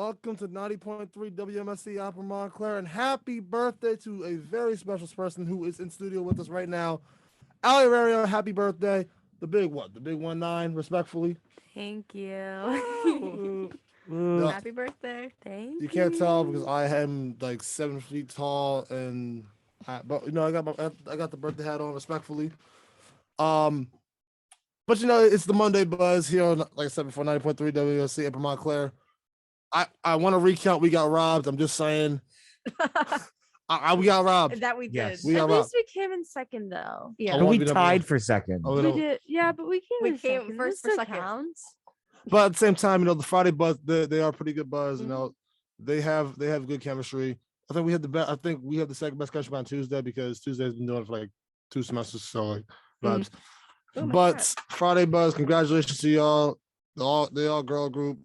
Welcome to 90.3 WMSC Upper Montclair, and happy birthday to a very special person who is in studio with us right now. Ali Arario, happy birthday. The big what? The big 19, respectfully. Thank you. Happy birthday. Thank you. You can't tell because I am like 7 feet tall, but I got the birthday hat on respectfully. But it's the Monday Buzz here on, like I said before, 90.3 WMSC Upper Montclair. I want to recount. We got robbed. I'm just saying. We got robbed. That we did. Yes. At least we came in second, though. Yeah. But we tied for second. We did. Yeah, but we came We in came second. first This for still second. counts. But at the same time, the Friday Buzz, they are pretty good buzz. They have good chemistry. I think we had the second best chemistry on Tuesday because Tuesday's been doing it for like 2 semesters, so like vibes. Oh my But God. Friday Buzz, congratulations to y'all. The all girl group.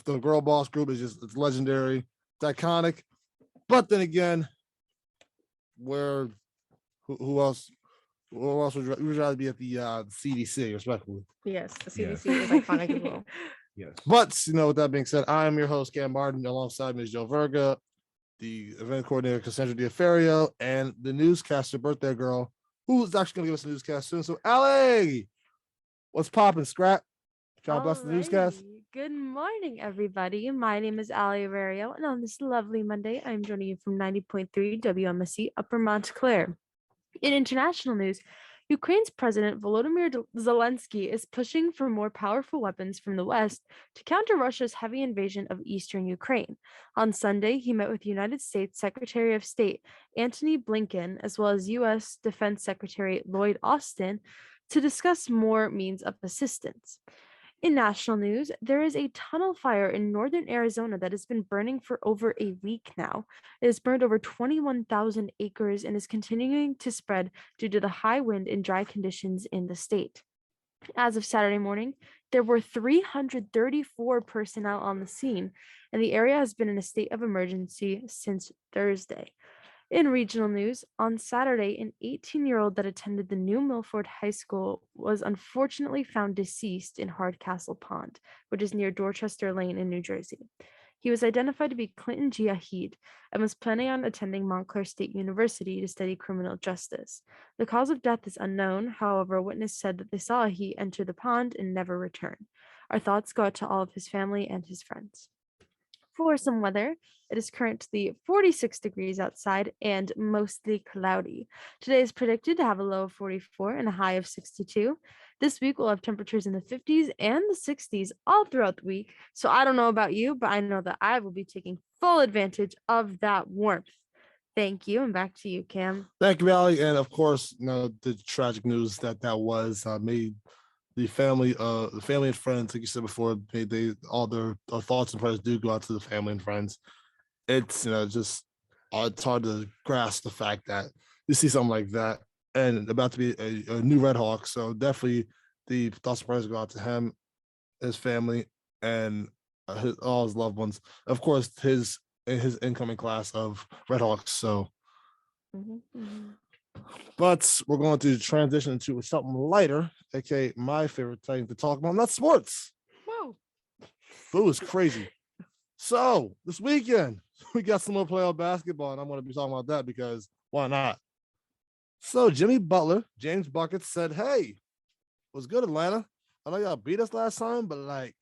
The girl boss group it's legendary. It's iconic. But then again, who else would rather be at the CDC, respectfully? Yes, the Yes. CDC is iconic as well. Yes. But with that being said, I am your host, Cam Martin, alongside Ms. Joe Verga, the event coordinator, Cassandra Diaferio, and the newscaster, birthday girl, who's actually gonna give us a newscast soon. So Allie, what's popping, Scrap? Trying to bless the newscast. Alrighty. Good morning, everybody. My name is Ali Arario, and on this lovely Monday, I'm joining you from 90.3 WMSC Upper Montclair. In international news, Ukraine's President Volodymyr Zelensky is pushing for more powerful weapons from the West to counter Russia's heavy invasion of eastern Ukraine. On Sunday, he met with United States Secretary of State Antony Blinken, as well as U.S. Defense Secretary Lloyd Austin, to discuss more means of assistance. In national news, there is a tunnel fire in northern Arizona that has been burning for over a week now. It has burned over 21,000 acres and is continuing to spread due to the high wind and dry conditions in the state. As of Saturday morning, there were 334 personnel on the scene, and the area has been in a state of emergency since Thursday. In regional news, on Saturday, an 18-year-old that attended the New Milford High School was unfortunately found deceased in Hardcastle Pond, which is near Dorchester Lane in New Jersey. He was identified to be Clinton Giahid and was planning on attending Montclair State University to study criminal justice. The cause of death is unknown. However, a witness said that they saw he enter the pond and never return. Our thoughts go out to all of his family and his friends. For some weather, it is currently 46 degrees outside and mostly cloudy. Today is predicted to have a low of 44 and a high of 62. This week we'll have temperatures in the 50s and the 60s all throughout the week. So I don't know about you, but I know that I will be taking full advantage of that warmth. Thank you, and back to you, Cam. Thank you, Allie. And of course, the tragic news that was made the family and friends, like you said before, they all their thoughts and prayers do go out to the family and friends. It's it's hard to grasp the fact that you see something like that and about to be a new Red Hawk. So definitely the thoughts and prayers go out to him, his family, and all his loved ones. Of course, his incoming class of Red Hawks. So. But we're going to transition into something lighter, aka my favorite thing to talk about, not sports. Whoa. Boo is crazy. So this weekend, we got some more playoff basketball, and I'm going to be talking about that because why not? So Jimmy Butler, James Buckets said, "Hey, what's good, Atlanta? I know y'all beat us last time, but like,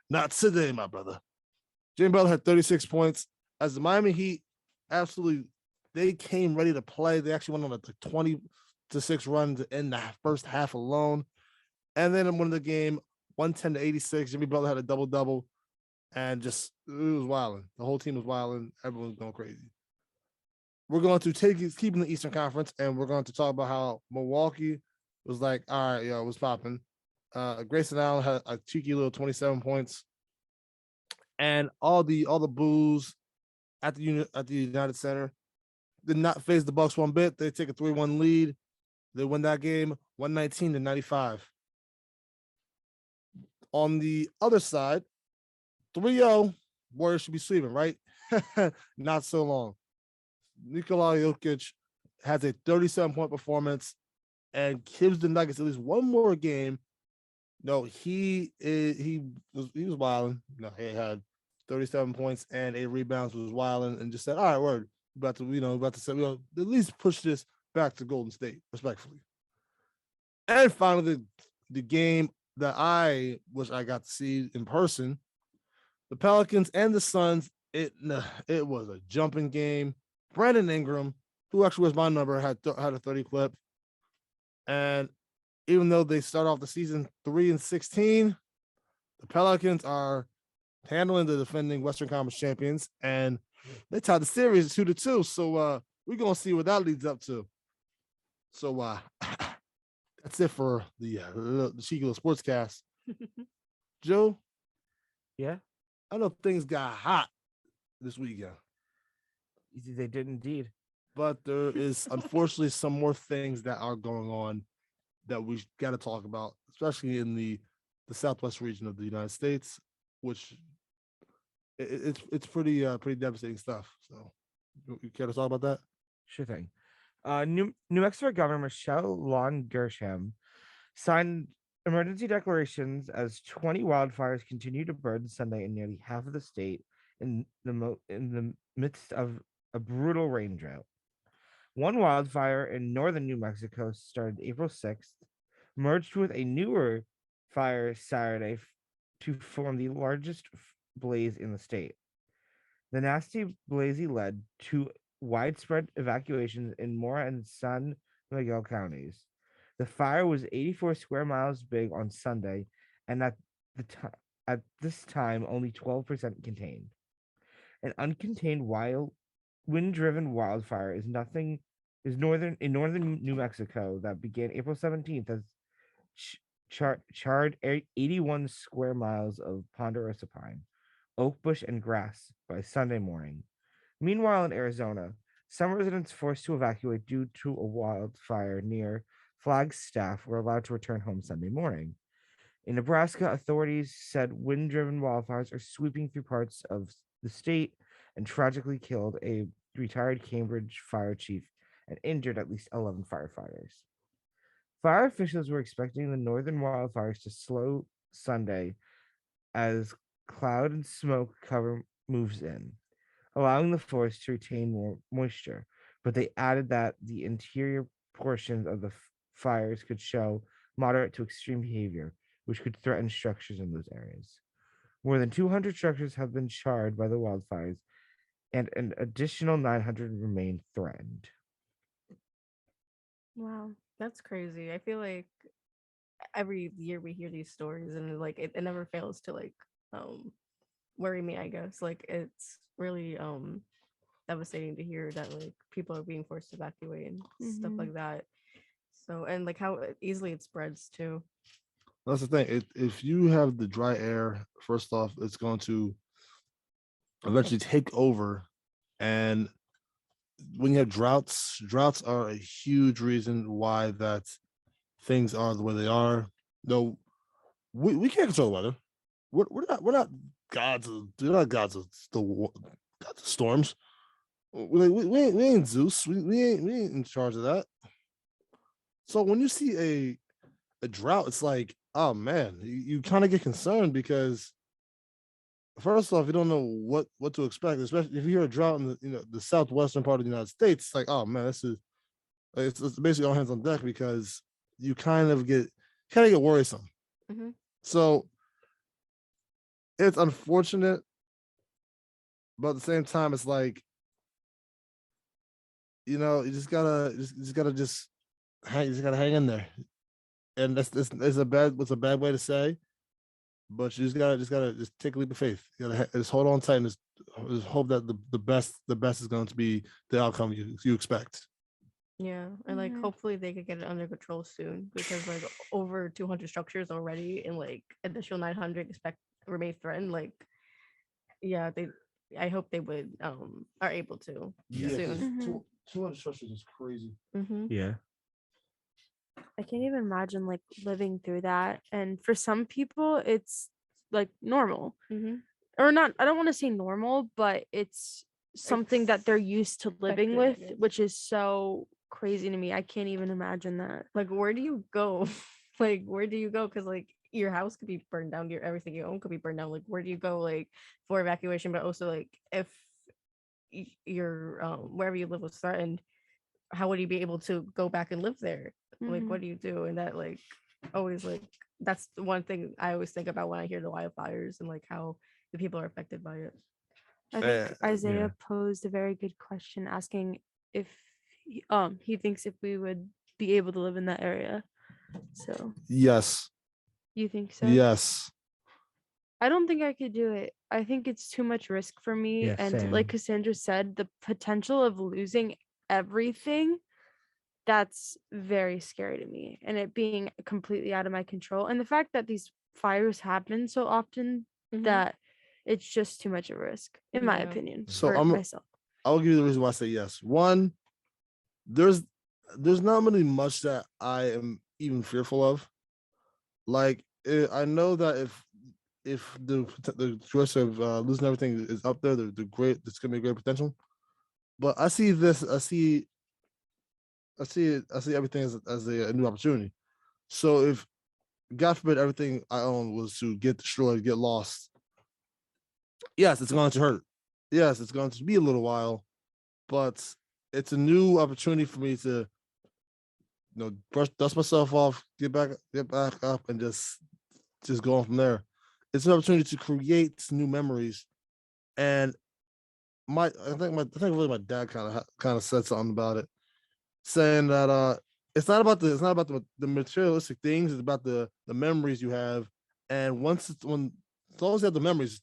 not today, my brother." Jimmy Butler had 36 points as the Miami Heat absolutely. They came ready to play. They actually went on a 20-6 run in the first half alone. And then in one of the game, 110-86, Jimmy Butler had a double-double. And it was wilding. The whole team was wilding. Everyone was going crazy. We're going to keeping the Eastern Conference, and we're going to talk about how Milwaukee was like, all right, it was popping. Grayson Allen had a cheeky little 27 points. And all the boos at the United Center did not phase the Bucks one bit. They take a 3-1 lead. They win that game 119-95. On the other side, 3-0, Warriors should be sweeping, right? Not so long. Nikola Jokic has a 37-point performance and gives the Nuggets at least one more game. No, he was wilding. He had 37 points and 8 rebounds, was wild, and just said, "All right, word, about to say, at least push this back to Golden State, respectfully." And finally, the game that I wish I got to see in person, the Pelicans and the Suns. It was a jumping game. Brandon Ingram, who actually was my number, had a 30 clip, and even though they start off the season 3-16, the Pelicans are handling the defending Western Conference champions, and they tied the series 2-2. So we're gonna see what that leads up to. So that's it for the Shigula Sportscast. Joe, Yeah, I know things got hot this weekend, they did indeed. but there is unfortunately some more things that are going on that we got to talk about, especially in the southwest region of the United States, which it's pretty devastating stuff. So, you care to talk about that? Sure thing. New Mexico Governor Michelle Lon Gersham signed emergency declarations as 20 wildfires continue to burn Sunday in nearly half of the state in the midst of a brutal rain drought. One wildfire in northern New Mexico started April 6th, merged with a newer fire Saturday to form the largest blaze in the state. The nasty blaze led to widespread evacuations in Mora and San Miguel counties. The fire was 84 square miles big on Sunday, and at this time only 12% contained. An uncontained wind-driven wildfire is northern New Mexico that began April 17th as charred 81 square miles of ponderosa pine, oak bush, and grass by Sunday morning. Meanwhile, in Arizona, some residents forced to evacuate due to a wildfire near Flagstaff were allowed to return home Sunday morning. In Nebraska, authorities said wind-driven wildfires are sweeping through parts of the state and tragically killed a retired Cambridge fire chief and injured at least 11 firefighters. Fire officials were expecting the northern wildfires to slow Sunday as cloud and smoke cover moves in, allowing the forest to retain more moisture, but they added that the interior portions of the fires could show moderate to extreme behavior, which could threaten structures in those areas. More than 200 structures have been charred by the wildfires, and an additional 900 remain threatened. Wow. That's crazy. I feel like every year we hear these stories and like it never fails to like worry me, I guess. Like it's really devastating to hear that like people are being forced to evacuate and stuff Mhm. like that. So and like how easily it spreads too. That's the thing. If you have the dry air, first off, it's going to eventually take over. And when you have droughts are a huge reason why that things are the way they are. No, we can't control the weather. We're not gods of storms. We ain't Zeus. We ain't in charge of that. So when you see a drought, it's like, oh man, you kind of get concerned because first off, you don't know what to expect, especially if you hear a drought in the southwestern part of the United States. It's like, oh man, it's basically all hands on deck because you kind of get worrisome. Mm-hmm. So it's unfortunate, but at the same time, it's like, you just gotta hang in there, and it's a bad way to say, but you just gotta take a leap of faith. You gotta just hold on tight and just hope that the best is going to be the outcome you expect. Yeah, and like Mhm. hopefully they could get it under control soon because like over 200 structures already and like additional 900 expect remain threatened. Like, yeah, I hope they would are able to soon. Mhm. 200 structures is crazy. Mm-hmm. Yeah. I can't even imagine like living through that. And for some people, it's like normal Mm-hmm. or not. I don't want to say normal, but it's something that they're used to living Expected, I with, guess. which is so crazy to me. I can't even imagine that. Like, where do you go? Like, where do you go? Because like your house could be burned down, your everything you own could be burned down. Like, where do you go, like, for evacuation? But also, like, if your wherever you live was threatened, how would you be able to go back and live there? Like, Mhm. what do you do? And that, like, always, like, that's the one thing I always think about when I hear the wildfires and like how the people are affected by it. I think Isaiah yeah. posed a very good question, asking if he thinks if we would be able to live in that area. So Yes. you think so? Yes. I don't think I could do it. I think it's too much risk for me. Yeah, And same. like Cassandra said, the potential of losing everything, that's very scary to me. And it being completely out of my control. And the fact that these fires happen so often Mhm. that it's just too much of a risk, in my Yeah. opinion, So for myself. I'll give you the reason why I say yes. One, there's not really much that I am even fearful of. Like I know that if the choice of losing everything is up there, the great, it's gonna be a great potential. But I see this, I see everything as a new opportunity. So if God forbid everything I own was to get destroyed, get lost, yes, it's going to hurt. Yes, it's going to be a little while, but it's a new opportunity for me to dust myself off, get back up, and just go on from there. It's an opportunity to create new memories. And I think really my dad kind of said something about it, saying that it's not about the materialistic things, it's about the memories you have. And as long as you have the memories,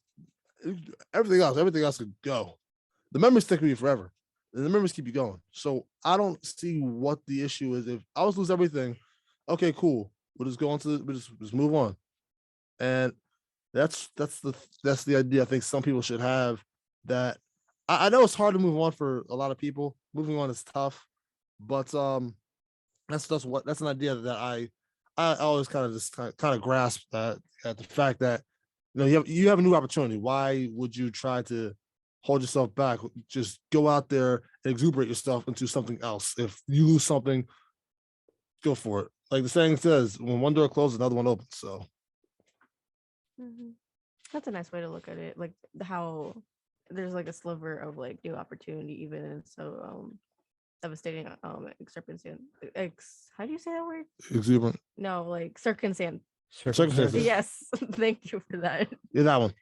everything else could go. The memories stick with you forever. And the memories keep you going. So I don't see what the issue is. If I was to lose everything, okay, cool. We'll just move on. And that's the idea I think some people should have. That I know it's hard to move on for a lot of people. Moving on is tough, but that's an idea that I always kind of just kind of grasp that at the fact that you have a new opportunity. Why would you try to hold yourself back? Just go out there and exuberate yourself into something else. If you lose something, go for it. Like the saying says, when one door closes, another one opens. So Mhm. That's a nice way to look at it. Like how there's like a sliver of like new opportunity, even in so devastating circumstance. How do you say that word? exuberant No, like circumstance. circumstances. Yes, thank you for that. Yeah, that one.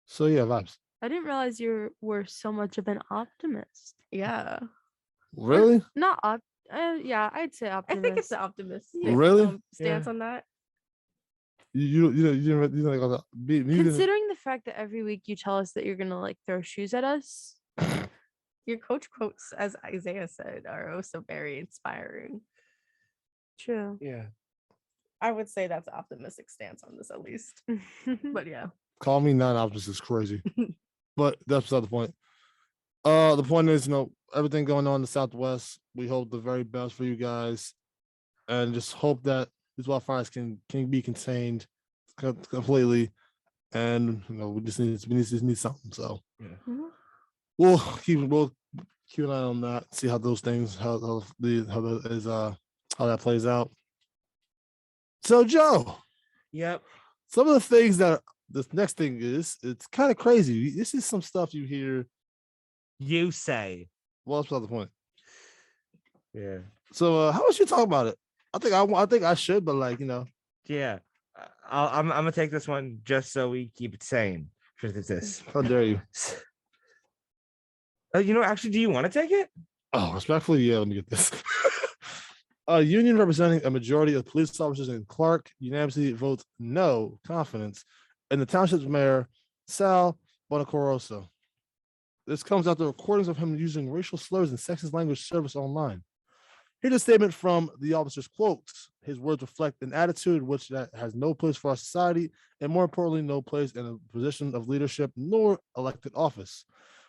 So yeah, vibes. I didn't realize you were so much of an optimist. Yeah, Or Really? not yeah, I'd say I optimist. think it's the optimistic Really? stance Yeah. on that. You didn't like Considering the fact that every week you tell us that you're gonna like throw shoes at us. Your coach quotes, as Isaiah said, are also very inspiring. True. Yeah. I would say that's an optimistic stance on this, at least. But yeah, call me non-optimist is crazy, but that's beside the point. The point is, everything going on in the Southwest. We hope the very best for you guys, and just hope that these wildfires can be contained completely. And just need something. So Yeah. Mhm. we'll keep an eye on that. See how those things how that plays out. So Joe, Yep. some of the things that this next thing is, it's kind of crazy. This is some stuff you hear. You say. Well, that's not the point. Yeah. So how much you talk about it? I think I should, but Yeah. I'm gonna take this one just so we keep it sane. Truth is this. how dare you? Actually, do you want to take it? Oh, respectfully, yeah. Let me get this. A union representing a majority of police officers in Clark unanimously votes no confidence in the township's mayor, Sal Bonacoroso. This comes after recordings of him using racial slurs and sexist language service online. Here's a statement from the officer's quotes. His words reflect an attitude which that has no place for our society, and more importantly, no place in a position of leadership nor elected office.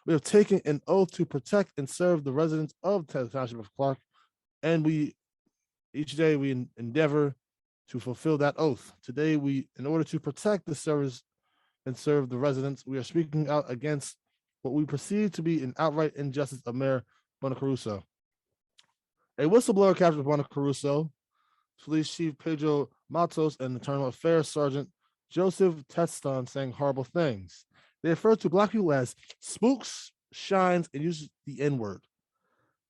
We have taken an oath to protect and serve the residents of the township of Clark, and each day we endeavor to fulfill that oath. Today, in order to protect the service and serve the residents, we are speaking out against what we perceive to be an outright injustice of Mayor Bonacaruso. A whistleblower captured Bonacaruso Police Chief Pedro Matos and Internal Affairs Sergeant Joseph Teston saying horrible things. They refer to black people as spooks, shines, and use the N-word.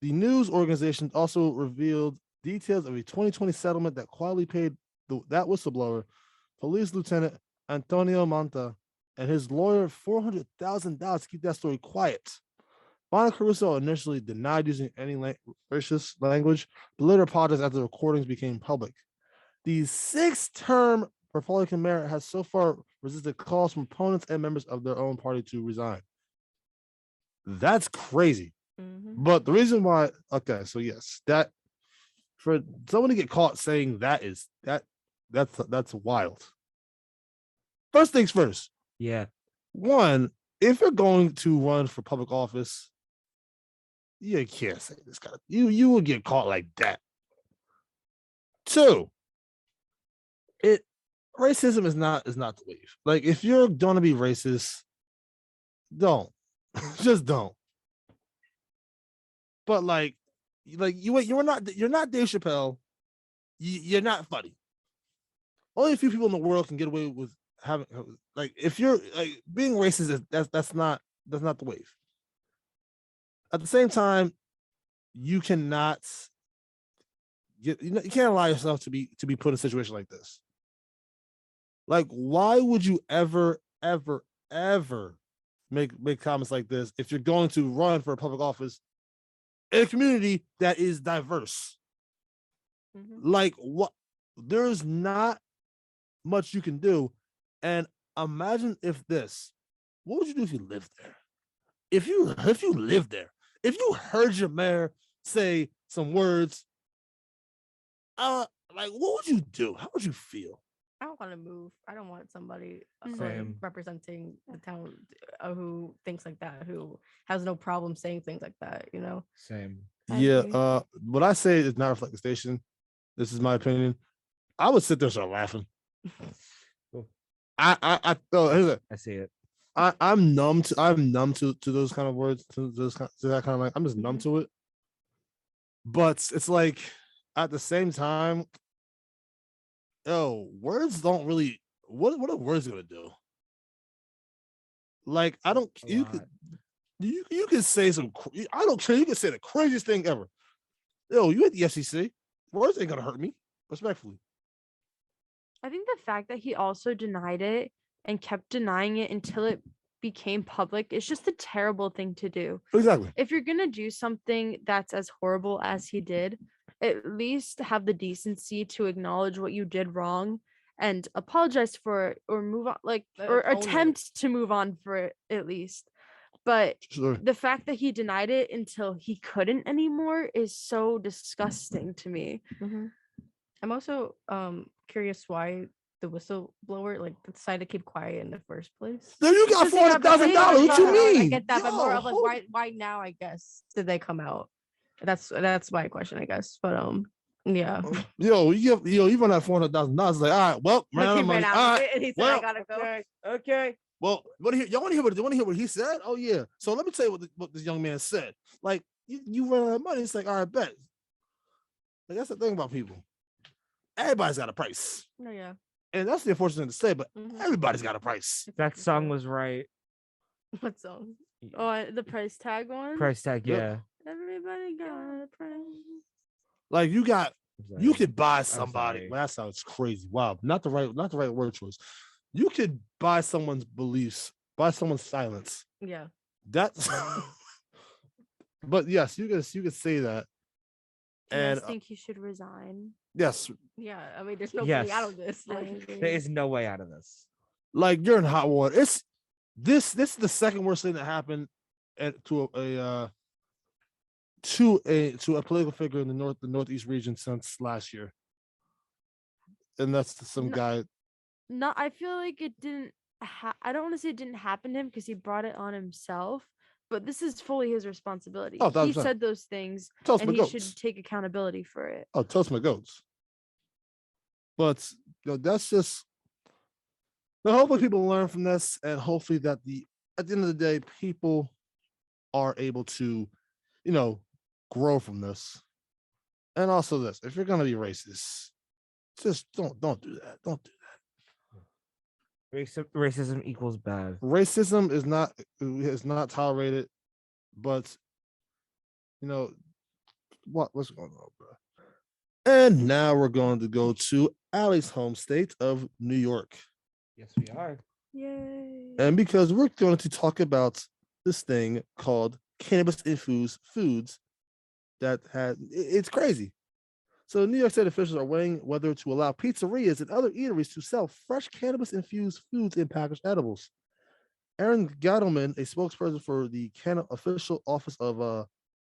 The news organization also revealed details of a 2020 settlement that quietly paid that whistleblower, Police Lieutenant Antonio Manta, and his lawyer $400,000 to keep that story quiet. Bonnie Caruso initially denied using any racist language, but later apologized after the recordings became public. The 6-term Republican mayor has so far resisted calls from opponents and members of their own party to resign. That's crazy. Mm-hmm. But the reason why, okay, so yes, that for someone to get caught saying that's wild. First things first. Yeah. One, if you're going to run for public office, you can't say this kind of you will get caught like that. Two, racism is not the wave. Like if you're gonna be racist, don't. Just don't. But you're not Dave Chappelle. You're not funny. Only a few people in the world can get away with having if you're being racist. That's not the wave. At the same time, you cannot you can't allow yourself to be put in a situation like this. Like, why would you ever make comments like this if you're going to run for a public office in a community that is diverse? Mm-hmm. Like, what? There's not much you can do. And imagine what would you do if you lived there? If you lived there, if you heard your mayor say some words, what would you do? How would you feel? I don't want to move. I don't want somebody Same. representing the town who thinks like that, who has no problem saying things like that, you know? Same. I Yeah. agree. What I say is not reflect the station. This is my opinion. I would sit there and start laughing. I see it. I'm numb to those kind of words, to that kind of I'm just numb to it. But it's like at the same time, words don't really. What are words gonna do? Like I don't. You can say some. I don't care. You can say the craziest thing ever. You at the FCC. Words ain't gonna hurt me. Respectfully. I think the fact that he also denied it and kept denying it until it became public is just a terrible thing to do. Exactly. If you're going to do something that's as horrible as he did, at least have the decency to acknowledge what you did wrong and apologize for it or move on, or Own it. attempt to move on for it at least. But Sure. the fact that he denied it until he couldn't anymore is so disgusting to me. Mm-hmm. I'm also curious why the whistleblower decided to keep quiet in the first place. Then you got $400,000. What you mean? I get that, but more of Yo, why now? I guess did they come out? That's my question, I guess. But yeah. you run that $400,000. Like, all right, well, He ran out of ran money. out All of right, it, and he said, well, "I gotta go." Okay. well, y'all want to hear what he said? Oh yeah. So let me tell you what this young man said. Like, you run out of money. It's like, all right, bet. Like that's the thing about people. Everybody's got a price, No, yeah. and that's the unfortunate thing to say. But Mhm. everybody's got a price. That song was right. What song? Oh, the price tag one? Price tag, Yep. yeah. Everybody got a price. Like you Sorry. could buy somebody. sorry. Well, that sounds crazy. Wow, not the right word choice. You could buy someone's beliefs, buy someone's silence. Yeah. That's. But yes, you could say that. Do you guys And think he should resign? yes, Yeah. I mean, there's no Yes. way out of this. I Like, agree. There is no way out of this. like you're in hot water. It's this is the second worst thing that happened to a political figure in the northeast region since last year, and that's some No. guy. No, I feel like it didn't. I don't want to say it didn't happen to him because he brought it on himself, but this is fully his responsibility. Oh, He 1,000%. said those things, Toast and my he goats. should take accountability for it. Oh, toast my goats. But that's just. But hopefully people learn from this, and hopefully that at the end of the day, people are able to, grow from this. And also this, if you're gonna be racist, Just don't do that. Don't do Racism equals bad. that. Racism is not tolerated, but you know what's going on, bro. And now we're going to go to Allie's home state of New York. Yes, we are. Yay. And because we're going to talk about this thing called cannabis infused foods that it's crazy. So New York State officials are weighing whether to allow pizzerias and other eateries to sell fresh cannabis infused foods in packaged edibles. Aaron Gattleman, a spokesperson for the official office of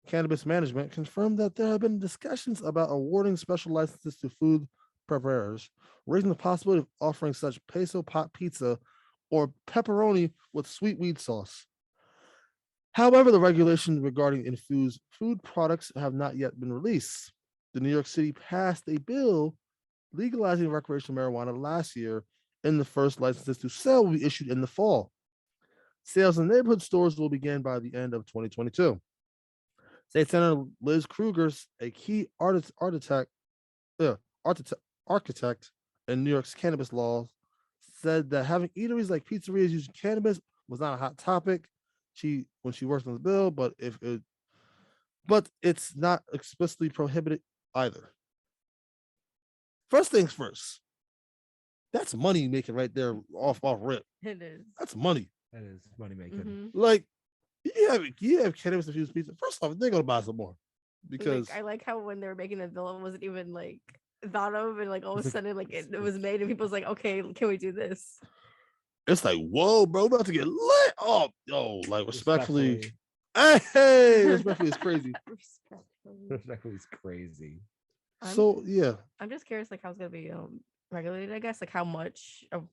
cannabis management, confirmed that there have been discussions about awarding special licenses to food preparers, raising the possibility of offering such peso pot pizza or pepperoni with sweet weed sauce. However, the regulations regarding infused food products have not yet been released. The New York City passed a bill legalizing recreational marijuana last year, and the first licenses to sell will be issued in the fall. Sales in neighborhood stores will begin by the end of 2022. State Senator Liz Krueger's a key architect in New York's cannabis laws, said that having eateries like pizzerias using cannabis was not a hot topic. When she worked on the bill, but it's not explicitly prohibited either. First things first, that's money making right there off rip. It is. That's money. That is money making. Mhm. Like you have cannabis infused pizza. First off, they're gonna buy some more because Like, I like how when they were making the bill, it wasn't even like thought of, and like all of a sudden, like it was made, and people's like, okay, can we do this? it's like, whoa, bro, we're about to get lit. Oh, like respectfully, hey, respectfully is crazy. Respectfully. Respectfully is crazy. I'm- So yeah, I'm just curious, like how it's gonna be regulated. I guess like how much of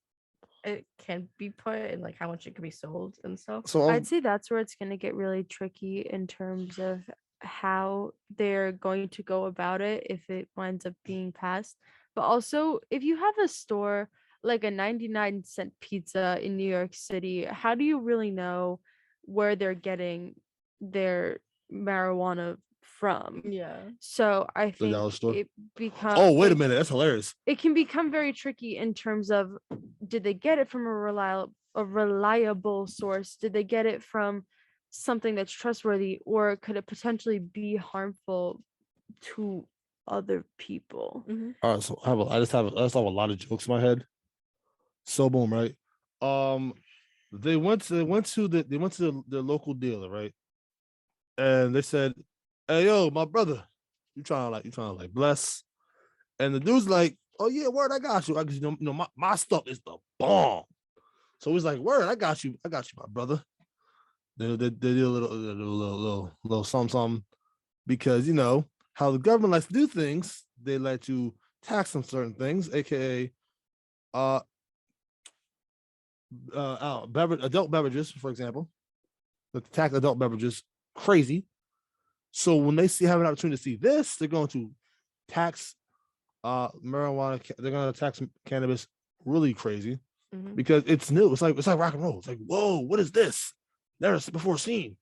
it can be put and like how much it can be sold and stuff. so I'd say that's where it's going to get really tricky in terms of how they're going to go about it if it winds up being passed. But also, if you have a store like a 99-cent pizza in New York City, how do you really know where they're getting their marijuana from? Yeah. So I think dollar store? it becomes. oh wait a minute, that's hilarious. It can become very tricky in terms of, did they get it from a reliable source? Did they get it from something that's trustworthy, or could it potentially be harmful to other people? Mhm. All right, so I just have a lot of jokes in my head. So boom, right? They went to the local dealer, right? And they said, "Hey, yo, my brother, you trying to like bless?" And the dude's like, "Oh yeah, word, I got you. My stuff is the bomb." So he's like, "Word, I got you, my brother." They did a little something because how the government likes to do things. They like to tax on certain things, aka adult beverages, for example. The tax adult beverages crazy. So when they have an opportunity to see this, they're going to tax marijuana. They're going to tax cannabis really crazy Mhm. because it's new. It's like rock and roll. It's like, whoa, what is this? Never before seen.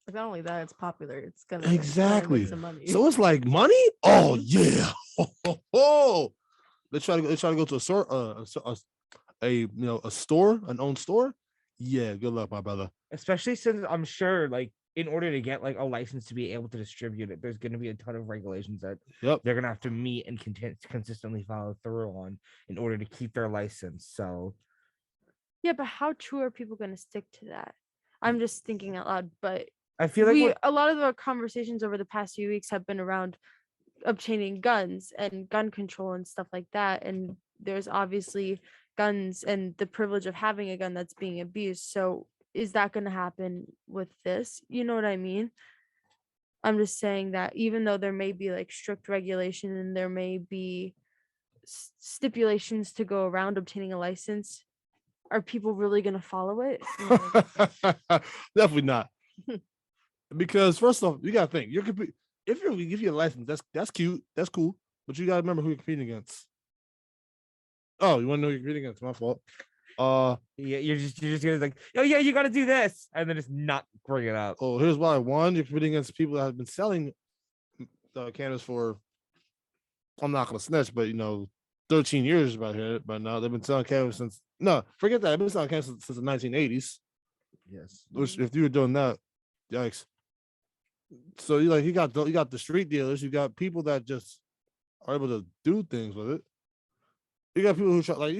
Like, not only that, it's popular. It's gonna Exactly. make some money. So it's like money. Oh yeah. They try to go to a store, a store, an own store. Yeah, good luck, my brother. Especially since I'm sure, like, in order to get like a license to be able to distribute it, there's going to be a ton of regulations that Yep. they're going to have to meet and consistently follow through on in order to keep their license. So Yeah, but how true are people going to stick to that? I'm just thinking out loud, but I feel like a lot of our conversations over the past few weeks have been around obtaining guns and gun control and stuff like that, and there's obviously guns and the privilege of having a gun that's being abused. So is that going to happen with this? You know what I mean? I'm just saying that even though there may be like strict regulation and there may be stipulations to go around obtaining a license, are people really going to follow it? Definitely not. Because first off, you gotta think if you give you a license, that's cute, that's cool, but you gotta remember who you're competing against. Oh, you want to know who you're competing against? My fault. yeah, you're just gonna like, oh yeah, you got to do this, and then just not bring it up. Oh, here's why. One, you're competing against people that have been selling cannabis for. I'm not gonna snitch, but 13 years about here, but now they've been selling cannabis since no, forget that. They've been selling cannabis since the 1980s. Yes. Which if you were doing that, yikes. So you got the street dealers, you got people that just are able to do things with it. You got people who try like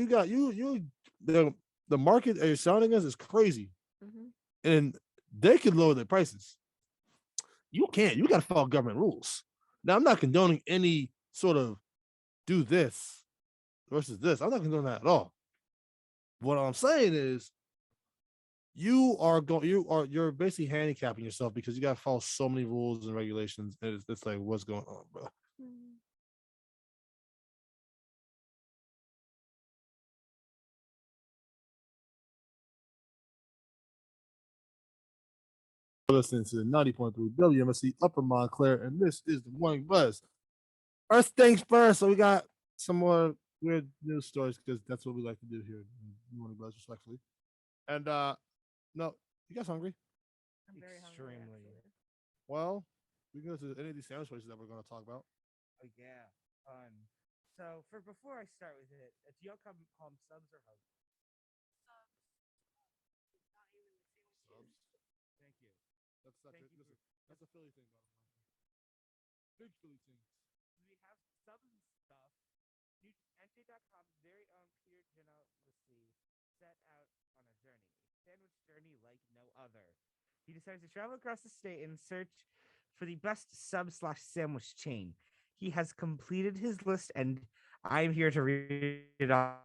the market that you're selling against is crazy. Mhm. And they can lower their prices. You can't. You got to follow government rules. Now, I'm not condoning any sort of do this versus this. I'm not condoning that at all. What I'm saying is, you're basically handicapping yourself because you got to follow so many rules and regulations. And it's like, what's going on, bro? Listening to 90.3 WMSC Upper Montclair, and this is the Morning Buzz. First things first, so we got some more weird news stories because that's what we like to do here in Morning Buzz, respectfully. And no, you guys hungry? I'm very hungry. Extremely. Actually. Well, we can go to any of these sandwich places that we're going to talk about. Oh yeah, fun. So before I start with it, do y'all call them subs or hugs? Thank you. Thank you That's a Philly thing, by the way. Big Philly thing. We have subs and stuff. NJ.com's very own Peter Genolissi set out on a journey, a sandwich journey like no other. He decides to travel across the state in search for the best sub/sandwich chain. He has completed his list, and I'm here to read it off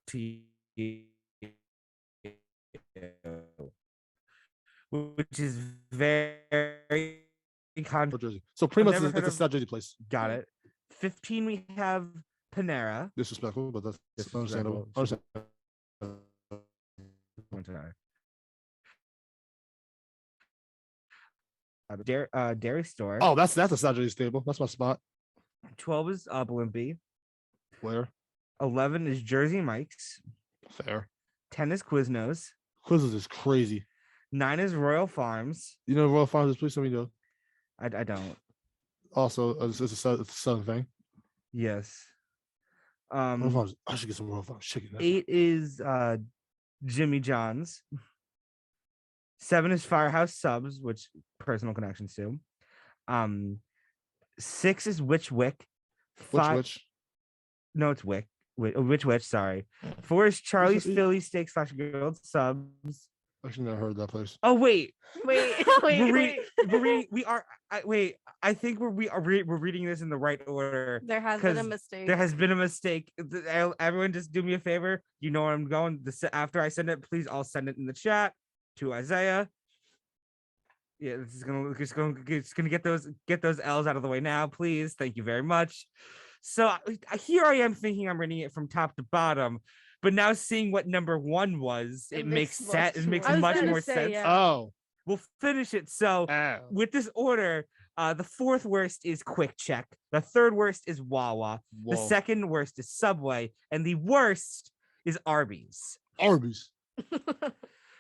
to you, which is very South Jersey. So pretty much never it's heard a of- South Jersey place. got it. 15 we have Panera. Disrespectful, but that's Disrespectful. understandable. Dairy store. Oh, that's a South Jersey stable. That's my spot. 12 is Blimpie. Where? 11 is Jersey Mike's. Fair. 10 is Quiznos. Quizzes is crazy. 9 is Royal Farms. You know Royal Farms? Please tell me you know. I don't. Also, it's a southern thing. Yes. Royal Farms. I should get some Royal Farms chicken. 8 is Jimmy John's. 7 is Firehouse Subs, which personal connections to. 6 is Witch Wick. Which? No, it's Wick. Witch. Sorry. 4 is Charlie's Philly Steak / Grilled Subs. Actually, never heard of that place. Oh wait, Wait. I think we're reading this in the right order. There has been a 'Cause mistake. There has been a mistake. Everyone, just do me a favor. You know where I'm going. After I send it, please, I'll send it in the chat to Isaiah. Yeah, this is gonna get those L's out of the way now, please. Thank you very much. So here I am thinking I'm reading it from top to bottom, but now seeing what number 1 was, it makes sense. It makes I was much gonna more say, sense. yeah. Oh. We'll finish it. So with this order, the 4th worst is Quick Check. The 3rd worst is Wawa. Whoa. The 2nd worst is Subway, and the worst is Arby's. Arby's.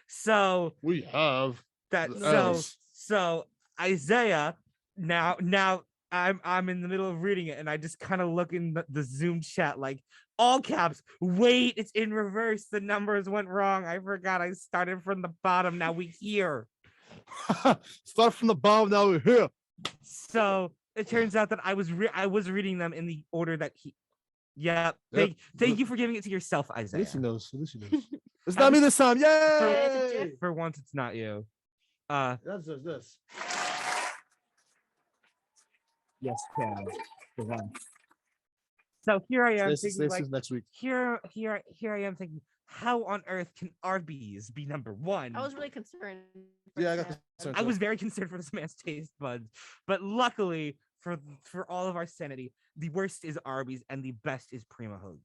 So We have that the so L's. so Isaiah, now I'm in the middle of reading it, and I just kind of look in the Zoom chat like all caps. Wait, it's in reverse. The numbers went wrong. I forgot. I started from the bottom. Now we here. Start from the bottom. Now we're here. So it turns out that I was reading them in the order that he. Yeah. Yep. Thank you for giving it to yourself, At Isaiah. least he knows. It's not me this time. Yay! For once, it's not you. That's just this. Yes, Ken. For once. So here I am This thinking like is next week. here I am thinking, how on earth can Arby's be number 1? I was really concerned. for Yeah, I got that. concerned I too. was very concerned for this man's taste buds, but luckily for all of our sanity, the worst is Arby's and the best is Primo Hoagies.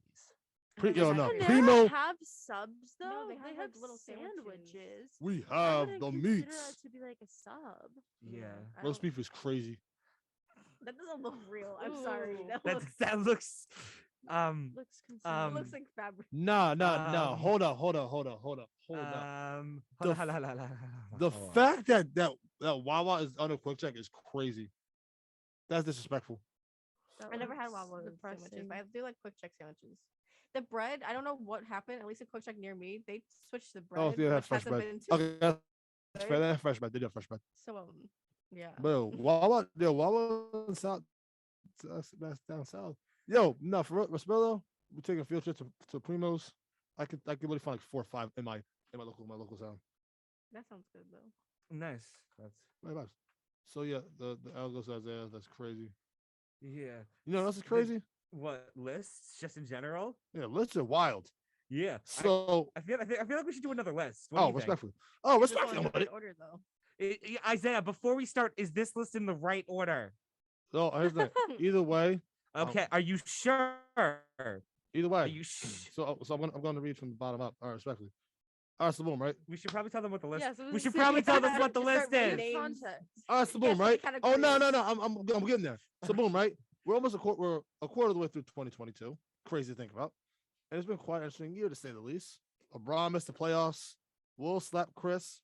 Yo, Does no, Panera Primo. have subs though. No, they they have, have, like, little sandwiches. sandwiches. We I have wouldn't the consider meats. that to be like a sub. Yeah. I Roast don't- beef is crazy. That doesn't look real. I'm sorry. Ooh. That looks Looks it concerning. looks like fabric. No. Hold up. hold The on. The fact that Wawa is under quick check is crazy. That's disrespectful. That I never had looks Wawa sandwiches, depressing. but I do like Quick Check sandwiches. The bread, I don't know what happened. At least a Quick Check near me, they switched the bread, Oh, yeah, which fresh hasn't bread. been too Okay, that's fair. good. They have fresh bread. They do have fresh bread. So yeah. Bro, Wawa, yo, Wawa in South, that's down south. Yo, no, for real, though, we're taking a field trip to Primo's. I could really find like 4 or 5 in my local town. That sounds good though. Nice. That's Right, vibes. So yeah, the Algo says there. That's crazy. yeah. You know what else is The- crazy? What lists just in general? Yeah, lists are wild. Yeah. So I feel like we should do another list. What do oh, you think? respectfully. Oh, Is this all respectfully. in I'm the with right it. order though? Isaiah, before we start, is this list in the right order? So here's the thing. Either way, Okay. Are you sure? either Are way. you So I'm going to read from the bottom up. All right, respectfully. All right, so boom, right? We should probably tell them what the list. Yeah, so we this should is- probably tell them what the Just list start is. reading. Names. All right, so You guys boom, should be right? kinda Oh no, curious. no, I'm getting there. So boom, right? We're almost we're a quarter of the way through 2022. Crazy to think about. And it's been quite an interesting year to say the least. LeBron missed the playoffs. Will slapped Chris.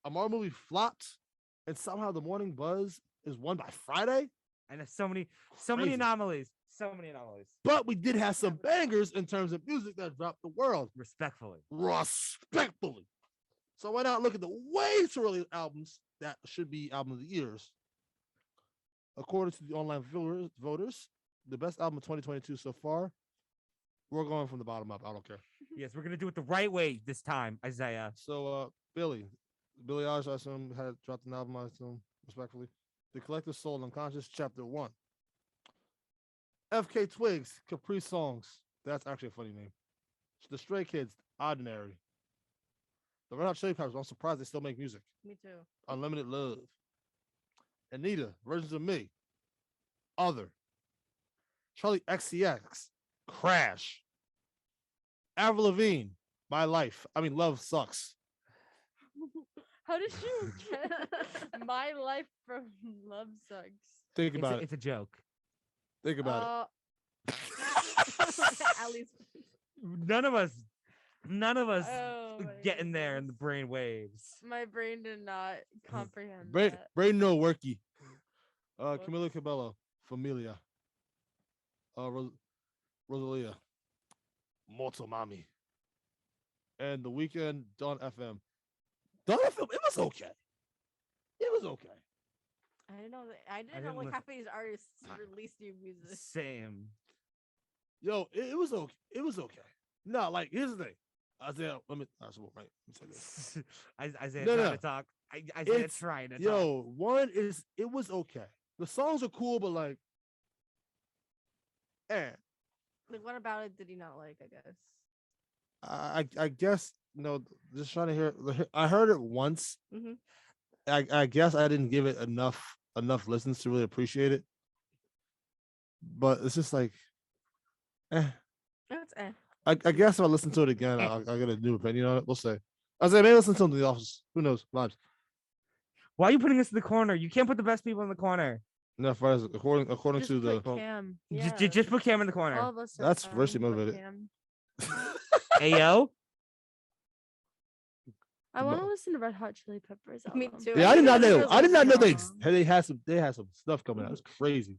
A Marvel movie flopped, and somehow the Morning Buzz is won by Friday. And there's so many Crazy. anomalies. So many anomalies. But we did have some bangers in terms of music that dropped the world Respectfully. respectfully. So why not look at the way too early albums that should be album of the years? According to the online voters, the best album of 2022 so far. We're going from the bottom up. I don't care. Yes, we're gonna do it the right way this time, Isaiah. So Billy Eilish, I assume, had dropped an album, I assume, respectfully. The Collective Soul and Unconscious, Chapter 1. FK Twigs, Capri Songs. That's actually a funny name. The Stray Kids, Ordinary. The Red Hot Chili Peppers, I'm surprised they still make music. Me too. Unlimited Love. Anita, Versions of Me. Other. Charlie XCX, Crash. Avril Lavigne, My Life. I mean, Love Sucks. How did you get my life from Love Sucks? Think about it. It's a joke. Think about At least None of us Oh my getting there in the goodness. brain waves. My brain did not comprehend it. Brain, that. brain no worky. Whoops. Camila Cabello, Familia. Rosalia, Mortal Mommy. And The Weeknd, Dawn FM. Dawn FM, it was okay. It was okay. I didn't know that. I didn't know didn't like listen- half of these artists released new music. Same. Yo, it was okay. It was okay. No, like, here's the thing. Isaiah, let me say this. Isaiah No, trying no. to talk. Isaiah It's- trying to talk. Yo, one is, it was okay. The songs are cool, but like, Like, what about it did you not like? I guess. I guess, just trying to hear. I heard it once. Mhm. I guess I didn't give it enough listens to really appreciate it. But it's just like, That's I guess if I listen to it again, I'll get a new opinion on it. We'll say. I say maybe listen to it in the office. Who knows? Vibes. Why are you putting us in the corner? You can't put the best people in the corner. No, as far as according Just to the. put Cam. Just put Cam in the All corner. of us. are That's fine, racially but motivated. Cam. Ayo. I want to No. listen to Red Hot Chili Peppers. Me album. too. Yeah, I did not know. Those I did not know songs. they had some stuff coming out. It's crazy.